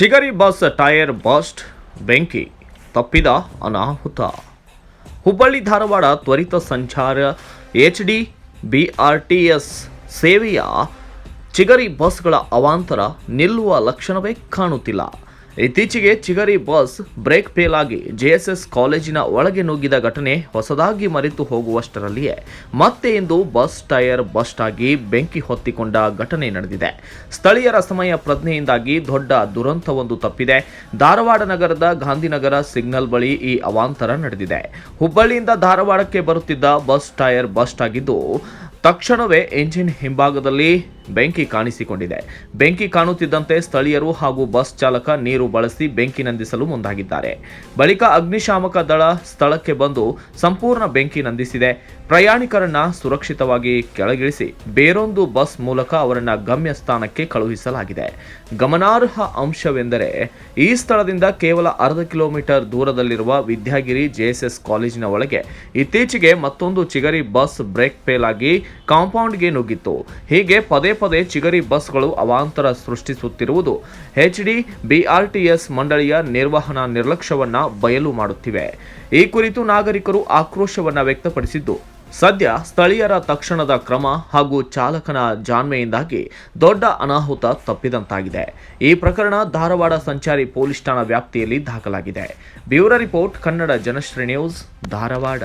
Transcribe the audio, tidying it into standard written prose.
ಚಿಗರಿ bus tyre bust, ಬೆಂಕಿ ತಪ್ಪಿದ ಅನಾಹುತ. ಹುಬ್ಬಳ್ಳಿ ಧಾರವಾಡ ತ್ವರಿತ ಸಂಚಾರ HD BRTS ಸೇವೆಯ ಚಿಗರಿ ಬಸ್ಗಳ ಅವಾಂತರ ನಿಲ್ಲುವ ಲಕ್ಷಣವೇ ಕಾಣುತ್ತಿಲ್ಲ. ಇತ್ತೀಚೆಗೆ ಚಿಗರಿ ಬಸ್ ಬ್ರೇಕ್ ಫೇಲ್ ಆಗಿ JSS ಕಾಲೇಜಿನ ಒಳಗೆ ನುಗ್ಗಿದ ಘಟನೆ ಹೊಸದಾಗಿ ಮರೆತು ಹೋಗುವಷ್ಟರಲ್ಲಿಯೇ ಮತ್ತೆ ಇಂದು ಬಸ್ ಟೈರ್ ಬಸ್ಟ್ ಆಗಿ ಬೆಂಕಿ ಹೊತ್ತಿಕೊಂಡ ಘಟನೆ ನಡೆದಿದೆ. ಸ್ಥಳೀಯರ ಸಮಯ ಪ್ರಜ್ಞೆಯಿಂದಾಗಿ ದೊಡ್ಡ ದುರಂತವೊಂದು ತಪ್ಪಿದೆ. ಧಾರವಾಡ ನಗರದ ಗಾಂಧಿನಗರ ಸಿಗ್ನಲ್ ಬಳಿ ಈ ಅವಾಂತರ ನಡೆದಿದೆ. ಹುಬ್ಬಳ್ಳಿಯಿಂದ ಧಾರವಾಡಕ್ಕೆ ಬರುತ್ತಿದ್ದ ಬಸ್ ಟೈರ್ ಬಸ್ಟ್ ಆಗಿದ್ದು, ತಕ್ಷಣವೇ ಎಂಜಿನ್ ಹಿಂಭಾಗದಲ್ಲಿ ಬೆಂಕಿ ಕಾಣಿಸಿಕೊಂಡಿದೆ. ಬೆಂಕಿ ಕಾಣುತ್ತಿದ್ದಂತೆ ಸ್ಥಳೀಯರು ಹಾಗೂ ಬಸ್ ಚಾಲಕ ನೀರು ಬಳಸಿ ಬೆಂಕಿ ನಂದಿಸಲು ಮುಂದಾಗಿದ್ದಾರೆ. ಬಳಿಕ ಅಗ್ನಿಶಾಮಕ ದಳ ಸ್ಥಳಕ್ಕೆ ಬಂದು ಸಂಪೂರ್ಣ ಬೆಂಕಿ ನಂದಿಸಿದೆ. ಪ್ರಯಾಣಿಕರನ್ನ ಸುರಕ್ಷಿತವಾಗಿ ಕೆಳಗಿಳಿಸಿ ಬೇರೊಂದು ಬಸ್ ಮೂಲಕ ಅವರನ್ನ ಗಮ್ಯ ಸ್ಥಾನಕ್ಕೆ ಕಳುಹಿಸಲಾಗಿದೆ. ಗಮನಾರ್ಹ ಅಂಶವೆಂದರೆ ಈ ಸ್ಥಳದಿಂದ ಕೇವಲ ಅರ್ಧ ಕಿಲೋಮೀಟರ್ ದೂರದಲ್ಲಿರುವ ವಿದ್ಯಾಗಿರಿ JSS ಕಾಲೇಜಿನ ಒಳಗೆ ಇತ್ತೀಚೆಗೆ ಮತ್ತೊಂದು ಚಿಗರಿ ಬಸ್ ಬ್ರೇಕ್ ಫೇಲ್ ಆಗಿ ಕಾಂಪೌಂಡ್ಗೆ ನುಗ್ಗಿತ್ತು. ಹೀಗೆ ಪದೇ ಪದೇ ಚಿಗರಿ ಬಸ್ಗಳು ಅವಾಂತರ ಸೃಷ್ಟಿಸುತ್ತಿರುವುದು HD BRTS ಮಂಡಳಿಯ ನಿರ್ವಹಣಾ ನಿರ್ಲಕ್ಷ್ಯವನ್ನ ಬಯಲು ಮಾಡುತ್ತಿವೆ. ಈ ಕುರಿತು ನಾಗರಿಕರು ಆಕ್ರೋಶವನ್ನ ವ್ಯಕ್ತಪಡಿಸಿದ್ದು, ಸದ್ಯ ಸ್ಥಳೀಯರ ತಕ್ಷಣದ ಕ್ರಮ ಹಾಗೂ ಚಾಲಕನ ಜಾಣ್ಮೆಯಿಂದಾಗಿ ದೊಡ್ಡ ಅನಾಹುತ ತಪ್ಪಿದಂತಾಗಿದೆ. ಈ ಪ್ರಕರಣ ಧಾರವಾಡ ಸಂಚಾರಿ ಪೊಲೀಸ್ ಠಾಣಾ ವ್ಯಾಪ್ತಿಯಲ್ಲಿ ದಾಖಲಾಗಿದೆ. Bureau report, Kannada Janashree news, Dharwad.